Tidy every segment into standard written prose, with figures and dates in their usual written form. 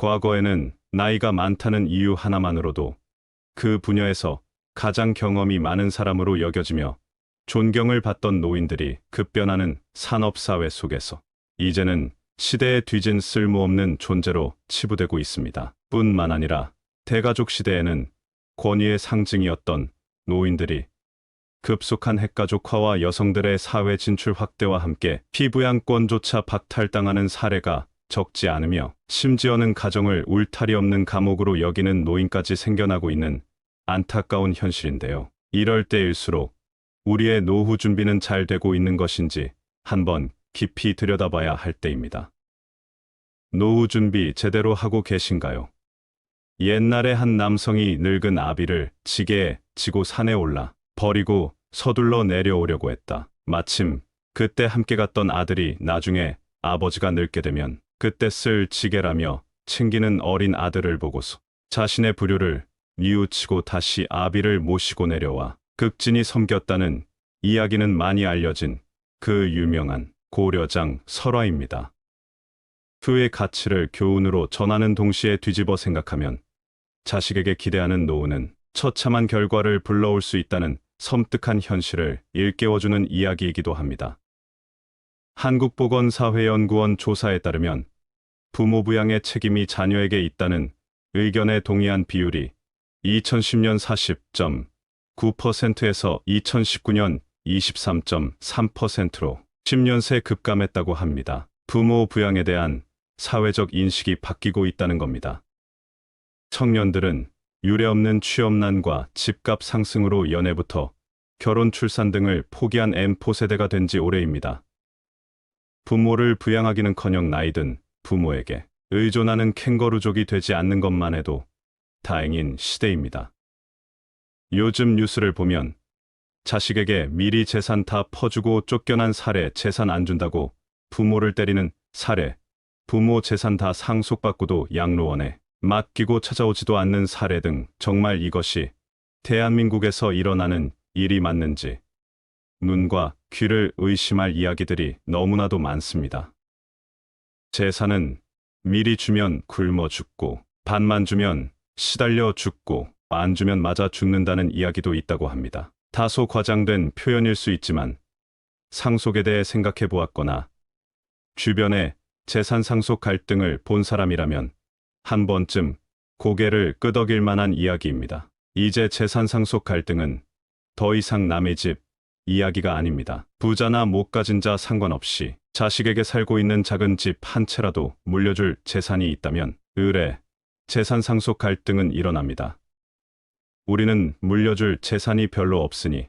과거에는 나이가 많다는 이유 하나만으로도 그 분야에서 가장 경험이 많은 사람으로 여겨지며 존경을 받던 노인들이 급변하는 산업사회 속에서 이제는 시대에 뒤진 쓸모없는 존재로 치부되고 있습니다. 뿐만 아니라 대가족 시대에는 권위의 상징이었던 노인들이 급속한 핵가족화와 여성들의 사회 진출 확대와 함께 피부양권조차 박탈당하는 사례가 적지 않으며 심지어는 가정을 울타리 없는 감옥으로 여기는 노인까지 생겨나고 있는 안타까운 현실인데요. 이럴 때일수록 우리의 노후 준비는 잘 되고 있는 것인지 한번 깊이 들여다봐야 할 때입니다. 노후 준비 제대로 하고 계신가요? 옛날에 한 남성이 늙은 아비를 지게에 지고 산에 올라 버리고 서둘러 내려오려고 했다. 마침 그때 함께 갔던 아들이 나중에 아버지가 늙게 되면 그때 쓸 지게라며 챙기는 어린 아들을 보고서 자신의 부류를 뉘우치고 다시 아비를 모시고 내려와 극진히 섬겼다는 이야기는 많이 알려진 그 유명한 고려장 설화입니다. 그의 가치를 교훈으로 전하는 동시에 뒤집어 생각하면 자식에게 기대하는 노후는 처참한 결과를 불러올 수 있다는 섬뜩한 현실을 일깨워주는 이야기이기도 합니다. 한국보건사회연구원 조사에 따르면 부모 부양의 책임이 자녀에게 있다는 의견에 동의한 비율이 2010년 40.9%에서 2019년 23.3%로 10년 새 급감했다고 합니다. 부모 부양에 대한 사회적 인식이 바뀌고 있다는 겁니다. 청년들은 유례없는 취업난과 집값 상승으로 연애부터 결혼 출산 등을 포기한 M포세대가 된 지 오래입니다. 부모를 부양하기는커녕 나이든 부모에게 의존하는 캥거루족이 되지 않는 것만 해도 다행인 시대입니다. 요즘 뉴스를 보면 자식에게 미리 재산 다 퍼주고 쫓겨난 사례, 재산 안 준다고 부모를 때리는 사례, 부모 재산 다 상속받고도 양로원에 맡기고 찾아오지도 않는 사례 등 정말 이것이 대한민국에서 일어나는 일이 맞는지 눈과 귀를 의심할 이야기들이 너무나도 많습니다. 재산은 미리 주면 굶어 죽고 반만 주면 시달려 죽고 안 주면 맞아 죽는다는 이야기도 있다고 합니다. 다소 과장된 표현일 수 있지만 상속에 대해 생각해 보았거나 주변에 재산 상속 갈등을 본 사람이라면 한 번쯤 고개를 끄덕일 만한 이야기입니다. 이제 재산 상속 갈등은 더 이상 남의 집 이야기가 아닙니다. 부자나 못 가진 자 상관없이 자식에게 살고 있는 작은 집 한 채라도 물려줄 재산이 있다면 의례 재산 상속 갈등은 일어납니다. 우리는 물려줄 재산이 별로 없으니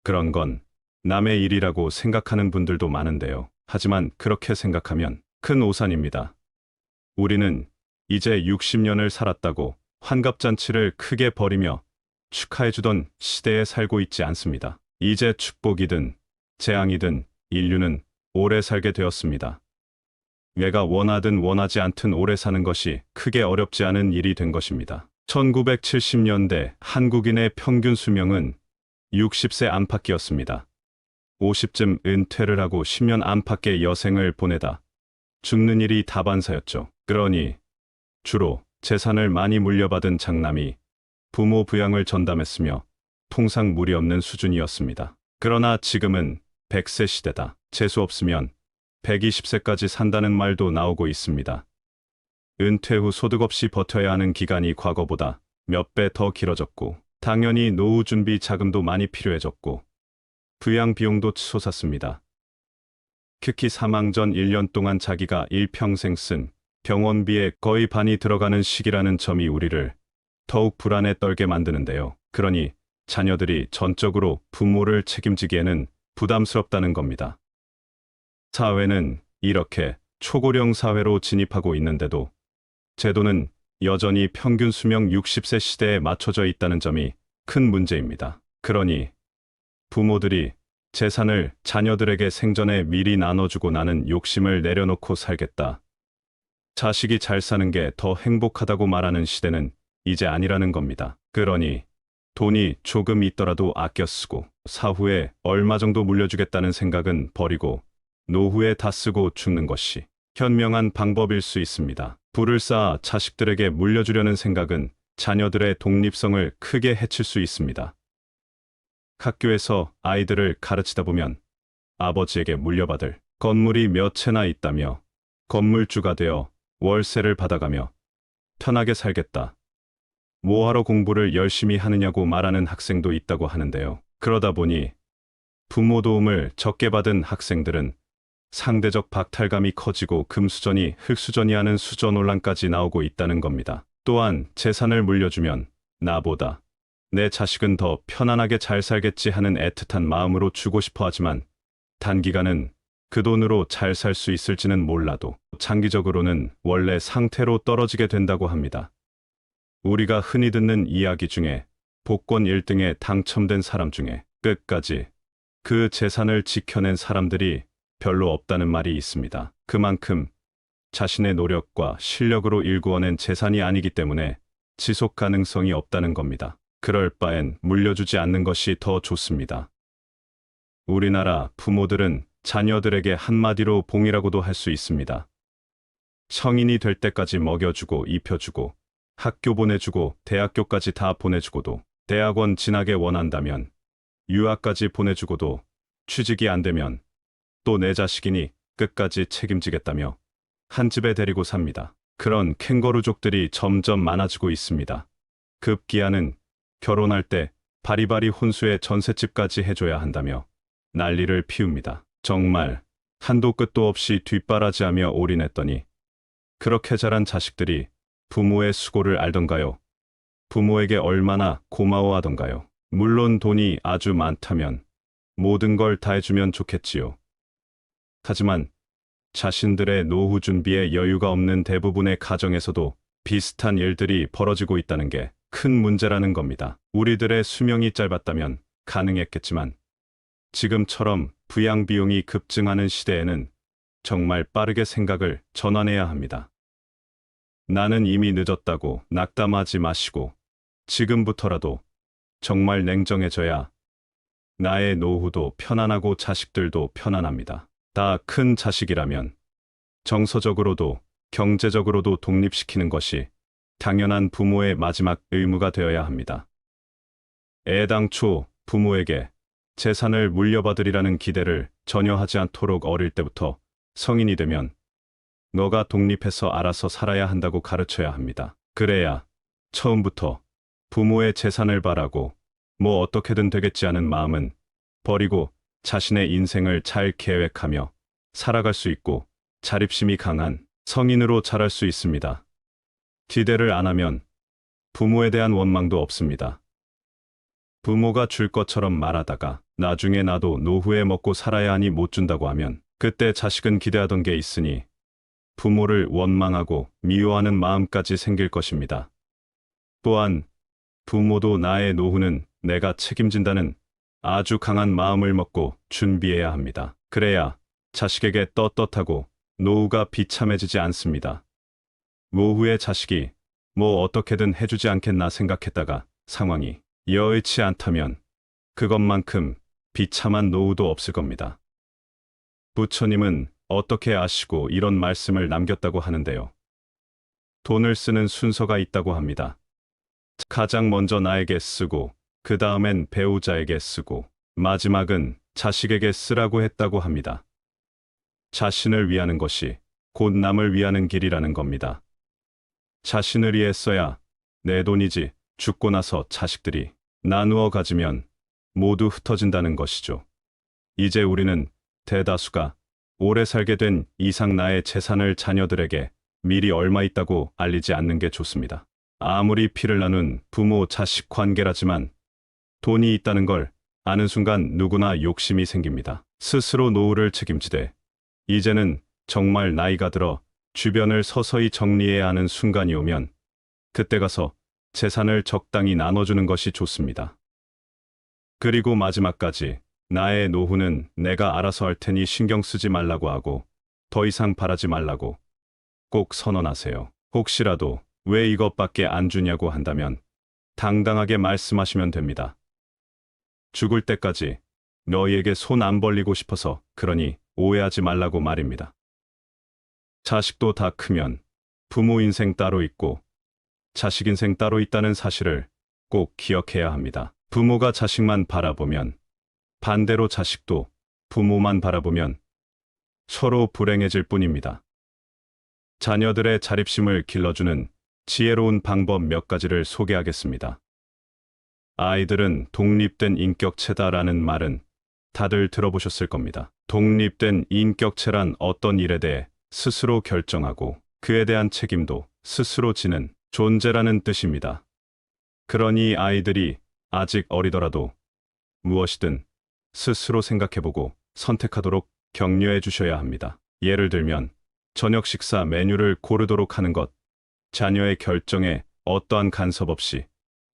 그런 건 남의 일이라고 생각하는 분들도 많은데요. 하지만 그렇게 생각하면 큰 오산입니다. 우리는 이제 60년을 살았다고 환갑잔치를 크게 벌이며 축하해주던 시대에 살고 있지 않습니다. 이제 축복이든 재앙이든 인류는 오래 살게 되었습니다. 내가 원하든 원하지 않든 오래 사는 것이 크게 어렵지 않은 일이 된 것입니다. 1970년대 한국인의 평균 수명은 60세 안팎이었습니다. 50쯤 은퇴를 하고 10년 안팎의 여생을 보내다 죽는 일이 다반사였죠. 그러니 주로 재산을 많이 물려받은 장남이 부모 부양을 전담했으며 통상 무리 없는 수준이었습니다. 그러나 지금은 100세 시대다. 재수 없으면 120세까지 산다는 말도 나오고 있습니다. 은퇴 후 소득 없이 버텨야 하는 기간이 과거보다 몇 배 더 길어졌고 당연히 노후 준비 자금도 많이 필요해졌고 부양 비용도 치솟았습니다. 특히 사망 전 1년 동안 자기가 일평생 쓴 병원비의 거의 반이 들어가는 시기라는 점이 우리를 더욱 불안에 떨게 만드는데요. 그러니 자녀들이 전적으로 부모를 책임지기에는 부담스럽다는 겁니다. 사회는 이렇게 초고령 사회로 진입하고 있는데도 제도는 여전히 평균 수명 60세 시대에 맞춰져 있다는 점이 큰 문제입니다. 그러니 부모들이 재산을 자녀들에게 생전에 미리 나눠주고 나는 욕심을 내려놓고 살겠다. 자식이 잘 사는 게 더 행복하다고 말하는 시대는 이제 아니라는 겁니다. 그러니 돈이 조금 있더라도 아껴 쓰고 사후에 얼마 정도 물려주겠다는 생각은 버리고 노후에 다 쓰고 죽는 것이 현명한 방법일 수 있습니다. 부를 쌓아 자식들에게 물려주려는 생각은 자녀들의 독립성을 크게 해칠 수 있습니다. 학교에서 아이들을 가르치다 보면 아버지에게 물려받을 건물이 몇 채나 있다며 건물주가 되어 월세를 받아가며 편하게 살겠다. 뭐하러 공부를 열심히 하느냐고 말하는 학생도 있다고 하는데요. 그러다 보니 부모 도움을 적게 받은 학생들은 상대적 박탈감이 커지고 금수저니 흙수저니 하는 수저 논란까지 나오고 있다는 겁니다. 또한 재산을 물려주면 나보다 내 자식은 더 편안하게 잘 살겠지 하는 애틋한 마음으로 주고 싶어 하지만 단기간은 그 돈으로 잘 살 수 있을지는 몰라도 장기적으로는 원래 상태로 떨어지게 된다고 합니다. 우리가 흔히 듣는 이야기 중에 복권 1등에 당첨된 사람 중에 끝까지 그 재산을 지켜낸 사람들이 별로 없다는 말이 있습니다. 그만큼 자신의 노력과 실력으로 일구어낸 재산이 아니기 때문에 지속 가능성이 없다는 겁니다. 그럴 바엔 물려주지 않는 것이 더 좋습니다. 우리나라 부모들은 자녀들에게 한마디로 봉이라고도 할 수 있습니다. 성인이 될 때까지 먹여주고 입혀주고 학교 보내주고 대학교까지 다 보내주고도 대학원 진학에 원한다면 유학까지 보내주고도 취직이 안 되면 또 내 자식이니 끝까지 책임지겠다며 한 집에 데리고 삽니다. 그런 캥거루족들이 점점 많아지고 있습니다. 급기야는 결혼할 때 바리바리 혼수에 전셋집까지 해줘야 한다며 난리를 피웁니다. 정말 한도 끝도 없이 뒷바라지하며 올인했더니 그렇게 자란 자식들이 부모의 수고를 알던가요? 부모에게 얼마나 고마워하던가요? 물론 돈이 아주 많다면 모든 걸 다 해주면 좋겠지요. 하지만 자신들의 노후 준비에 여유가 없는 대부분의 가정에서도 비슷한 일들이 벌어지고 있다는 게 큰 문제라는 겁니다. 우리들의 수명이 짧았다면 가능했겠지만 지금처럼 부양 비용이 급증하는 시대에는 정말 빠르게 생각을 전환해야 합니다. 나는 이미 늦었다고 낙담하지 마시고 지금부터라도 정말 냉정해져야 나의 노후도 편안하고 자식들도 편안합니다. 다 큰 자식이라면 정서적으로도 경제적으로도 독립시키는 것이 당연한 부모의 마지막 의무가 되어야 합니다. 애당초 부모에게 재산을 물려받으리라는 기대를 전혀 하지 않도록 어릴 때부터 성인이 되면 너가 독립해서 알아서 살아야 한다고 가르쳐야 합니다. 그래야 처음부터 부모의 재산을 바라고 뭐 어떻게든 되겠지 하는 마음은 버리고 자신의 인생을 잘 계획하며 살아갈 수 있고 자립심이 강한 성인으로 자랄 수 있습니다. 기대를 안 하면 부모에 대한 원망도 없습니다. 부모가 줄 것처럼 말하다가 나중에 나도 노후에 먹고 살아야 하니 못 준다고 하면 그때 자식은 기대하던 게 있으니 부모를 원망하고 미워하는 마음까지 생길 것입니다. 또한 부모도 나의 노후는 내가 책임진다는 아주 강한 마음을 먹고 준비해야 합니다. 그래야 자식에게 떳떳하고 노후가 비참해지지 않습니다. 노후에 자식이 뭐 어떻게든 해주지 않겠나 생각했다가 상황이 여의치 않다면 그것만큼 비참한 노후도 없을 겁니다. 부처님은 어떻게 아시고 이런 말씀을 남겼다고 하는데요. 돈을 쓰는 순서가 있다고 합니다. 가장 먼저 나에게 쓰고 그 다음엔 배우자에게 쓰고 마지막은 자식에게 쓰라고 했다고 합니다. 자신을 위하는 것이 곧 남을 위하는 길이라는 겁니다. 자신을 위해 써야 내 돈이지 죽고 나서 자식들이 나누어 가지면 모두 흩어진다는 것이죠. 이제 우리는 대다수가 오래 살게 된 이상 나의 재산을 자녀들에게 미리 얼마 있다고 알리지 않는 게 좋습니다. 아무리 피를 나눈 부모 자식 관계라지만 돈이 있다는 걸 아는 순간 누구나 욕심이 생깁니다. 스스로 노후를 책임지되 이제는 정말 나이가 들어 주변을 서서히 정리해야 하는 순간이 오면 그때 가서 재산을 적당히 나눠주는 것이 좋습니다. 그리고 마지막까지 나의 노후는 내가 알아서 할 테니 신경 쓰지 말라고 하고 더 이상 바라지 말라고 꼭 선언하세요. 혹시라도 왜 이것밖에 안 주냐고 한다면 당당하게 말씀하시면 됩니다. 죽을 때까지 너희에게 손 안 벌리고 싶어서 그러니 오해하지 말라고 말입니다. 자식도 다 크면 부모 인생 따로 있고 자식 인생 따로 있다는 사실을 꼭 기억해야 합니다. 부모가 자식만 바라보면, 반대로 자식도 부모만 바라보면 서로 불행해질 뿐입니다. 자녀들의 자립심을 길러주는 지혜로운 방법 몇 가지를 소개하겠습니다. 아이들은 독립된 인격체다라는 말은 다들 들어보셨을 겁니다. 독립된 인격체란 어떤 일에 대해 스스로 결정하고 그에 대한 책임도 스스로 지는 존재라는 뜻입니다. 그러니 아이들이 아직 어리더라도 무엇이든 스스로 생각해보고 선택하도록 격려해 주셔야 합니다. 예를 들면 저녁 식사 메뉴를 고르도록 하는 것, 자녀의 결정에 어떠한 간섭 없이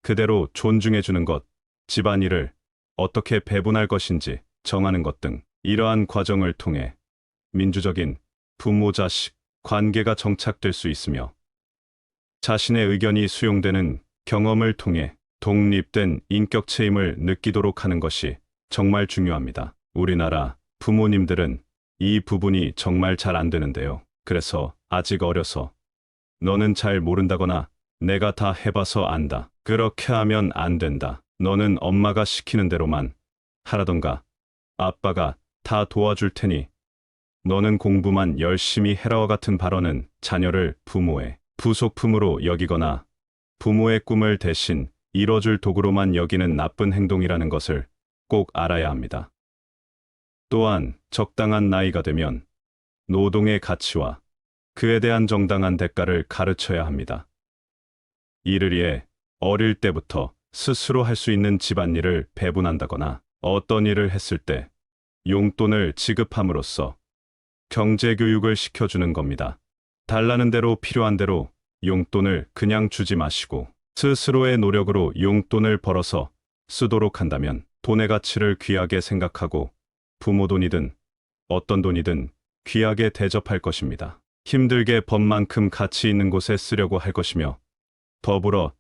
그대로 존중해 주는 것, 집안일을 어떻게 배분할 것인지 정하는 것 등 이러한 과정을 통해 민주적인 부모-자식 관계가 정착될 수 있으며 자신의 의견이 수용되는 경험을 통해 독립된 인격체임을 느끼도록 하는 것이 정말 중요합니다. 우리나라 부모님들은 이 부분이 정말 잘 안 되는데요. 그래서 아직 어려서 너는 잘 모른다거나 내가 다 해봐서 안다. 그렇게 하면 안 된다. 너는 엄마가 시키는 대로만 하라던가 아빠가 다 도와줄 테니 너는 공부만 열심히 해라와 같은 발언은 자녀를 부모의 부속품으로 여기거나 부모의 꿈을 대신 이뤄줄 도구로만 여기는 나쁜 행동이라는 것을 꼭 알아야 합니다. 또한 적당한 나이가 되면 노동의 가치와 그에 대한 정당한 대가를 가르쳐야 합니다. 이를 위해 어릴 때부터 스스로 할 수 있는 집안일을 배분한다거나 어떤 일을 했을 때 용돈을 지급함으로써 경제교육을 시켜주는 겁니다. 달라는 대로 필요한 대로 용돈을 그냥 주지 마시고 스스로의 노력으로 용돈을 벌어서 쓰도록 한다면 돈의 가치를 귀하게 생각하고 부모 돈이든 어떤 돈이든 귀하게 대접할 것입니다. 힘들게 번만큼 가치 있는 곳에 쓰려고 할 것이며 더불어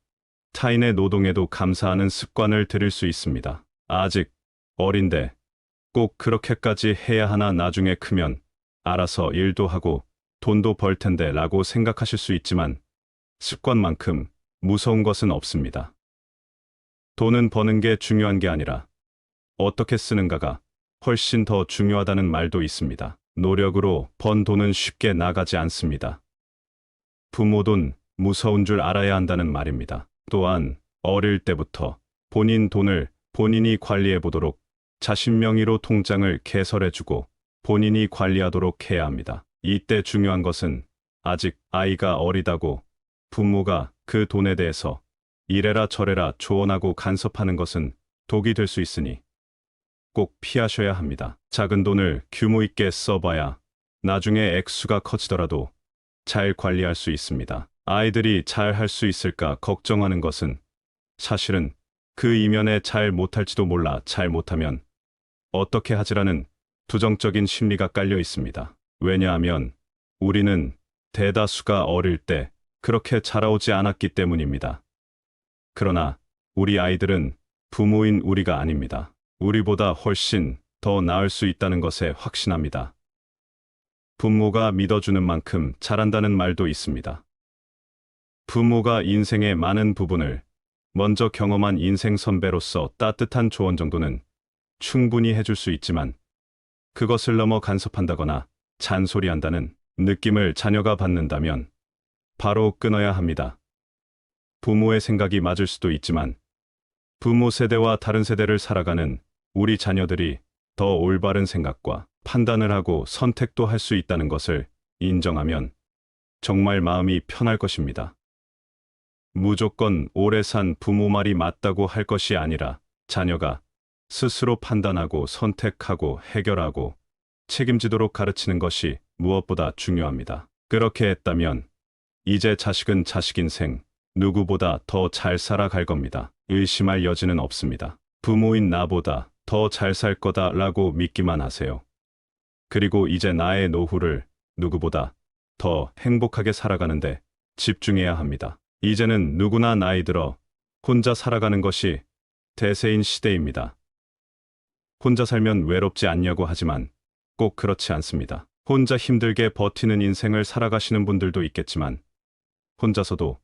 타인의 노동에도 감사하는 습관을 들일 수 있습니다. 아직 어린데 꼭 그렇게까지 해야 하나 나중에 크면 알아서 일도 하고 돈도 벌 텐데 라고 생각하실 수 있지만 습관만큼 무서운 것은 없습니다. 돈은 버는 게 중요한 게 아니라 어떻게 쓰는가가 훨씬 더 중요하다는 말도 있습니다. 노력으로 번 돈은 쉽게 나가지 않습니다. 부모 돈 무서운 줄 알아야 한다는 말입니다. 또한 어릴 때부터 본인 돈을 본인이 관리해 보도록 자신 명의로 통장을 개설해주고 본인이 관리하도록 해야 합니다. 이때 중요한 것은 아직 아이가 어리다고 부모가 그 돈에 대해서 이래라 저래라 조언하고 간섭하는 것은 독이 될 수 있으니 꼭 피하셔야 합니다. 작은 돈을 규모 있게 써봐야 나중에 액수가 커지더라도 잘 관리할 수 있습니다. 아이들이 잘 할 수 있을까 걱정하는 것은 사실은 그 이면에 잘 못할지도 몰라 잘 못하면 어떻게 하지라는 부정적인 심리가 깔려 있습니다. 왜냐하면 우리는 대다수가 어릴 때 그렇게 자라오지 않았기 때문입니다. 그러나 우리 아이들은 부모인 우리가 아닙니다. 우리보다 훨씬 더 나을 수 있다는 것에 확신합니다. 부모가 믿어주는 만큼 잘한다는 말도 있습니다. 부모가 인생의 많은 부분을 먼저 경험한 인생 선배로서 따뜻한 조언 정도는 충분히 해줄 수 있지만 그것을 넘어 간섭한다거나 잔소리한다는 느낌을 자녀가 받는다면 바로 끊어야 합니다. 부모의 생각이 맞을 수도 있지만 부모 세대와 다른 세대를 살아가는 우리 자녀들이 더 올바른 생각과 판단을 하고 선택도 할 수 있다는 것을 인정하면 정말 마음이 편할 것입니다. 무조건 오래 산 부모 말이 맞다고 할 것이 아니라 자녀가 스스로 판단하고 선택하고 해결하고 책임지도록 가르치는 것이 무엇보다 중요합니다. 그렇게 했다면 이제 자식은 자식 인생 누구보다 더 잘 살아갈 겁니다. 의심할 여지는 없습니다. 부모인 나보다 더 잘 살 거다라고 믿기만 하세요. 그리고 이제 나의 노후를 누구보다 더 행복하게 살아가는데 집중해야 합니다. 이제는 누구나 나이 들어 혼자 살아가는 것이 대세인 시대입니다. 혼자 살면 외롭지 않냐고 하지만 꼭 그렇지 않습니다. 혼자 힘들게 버티는 인생을 살아가시는 분들도 있겠지만 혼자서도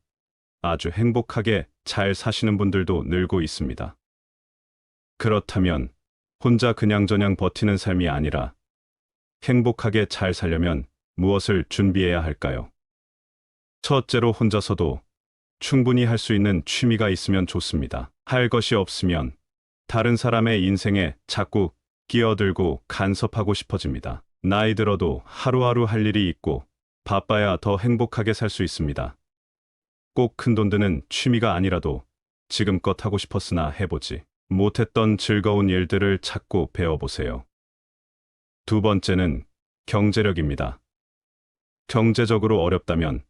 아주 행복하게 잘 사시는 분들도 늘고 있습니다. 그렇다면 혼자 그냥저냥 버티는 삶이 아니라 행복하게 잘 살려면 무엇을 준비해야 할까요? 첫째로 혼자서도 충분히 할 수 있는 취미가 있으면 좋습니다. 할 것이 없으면 다른 사람의 인생에 자꾸 끼어들고 간섭하고 싶어집니다. 나이 들어도 하루하루 할 일이 있고 바빠야 더 행복하게 살 수 있습니다. 꼭 큰돈 드는 취미가 아니라도 지금껏 하고 싶었으나 해보지 못했던 즐거운 일들을 찾고 배워보세요. 두 번째는 경제력입니다. 경제적으로 어렵다면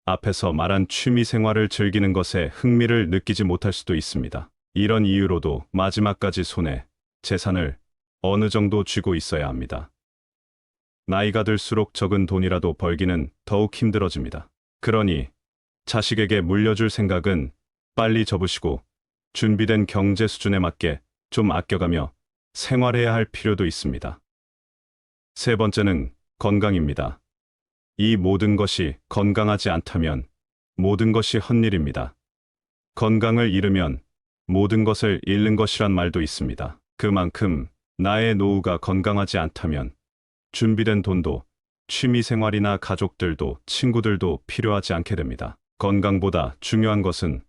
앞에서 말한 취미 생활을 즐기는 것에 흥미를 느끼지 못할 수도 있습니다. 이런 이유로도 마지막까지 손에 재산을 어느 정도 쥐고 있어야 합니다. 나이가 들수록 적은 돈이라도 벌기는 더욱 힘들어집니다. 그러니 자식에게 물려줄 생각은 빨리 접으시고 준비된 경제 수준에 맞게 좀 아껴가며 생활해야 할 필요도 있습니다. 세 번째는 건강입니다. 이 모든 것이 건강하지 않다면 모든 것이 헛일입니다. 건강을 잃으면 모든 것을 잃는 것이란 말도 있습니다. 그만큼 나의 노후가 건강하지 않다면 준비된 돈도 취미 생활이나 가족들도 친구들도 필요하지 않게 됩니다. 건강보다 중요한 것은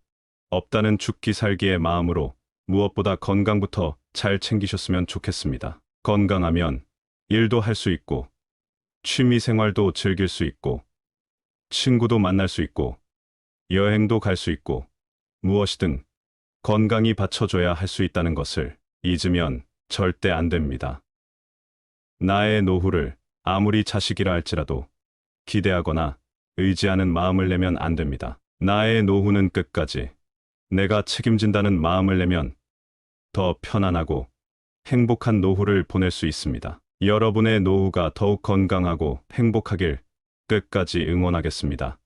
없다는 죽기 살기의 마음으로 무엇보다 건강부터 잘 챙기셨으면 좋겠습니다. 건강하면 일도 할 수 있고 취미 생활도 즐길 수 있고 친구도 만날 수 있고 여행도 갈 수 있고 무엇이든 건강이 받쳐줘야 할 수 있다는 것을 잊으면 절대 안 됩니다. 나의 노후를 아무리 자식이라 할지라도 기대하거나 의지하는 마음을 내면 안 됩니다. 나의 노후는 끝까지 내가 책임진다는 마음을 내면 더 편안하고 행복한 노후를 보낼 수 있습니다. 여러분의 노후가 더욱 건강하고 행복하길 끝까지 응원하겠습니다.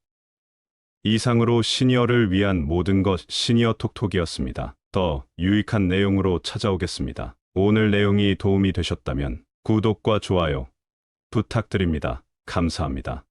이상으로 시니어를 위한 모든 것 시니어 톡톡이었습니다. 더 유익한 내용으로 찾아오겠습니다. 오늘 내용이 도움이 되셨다면 구독과 좋아요 부탁드립니다. 감사합니다.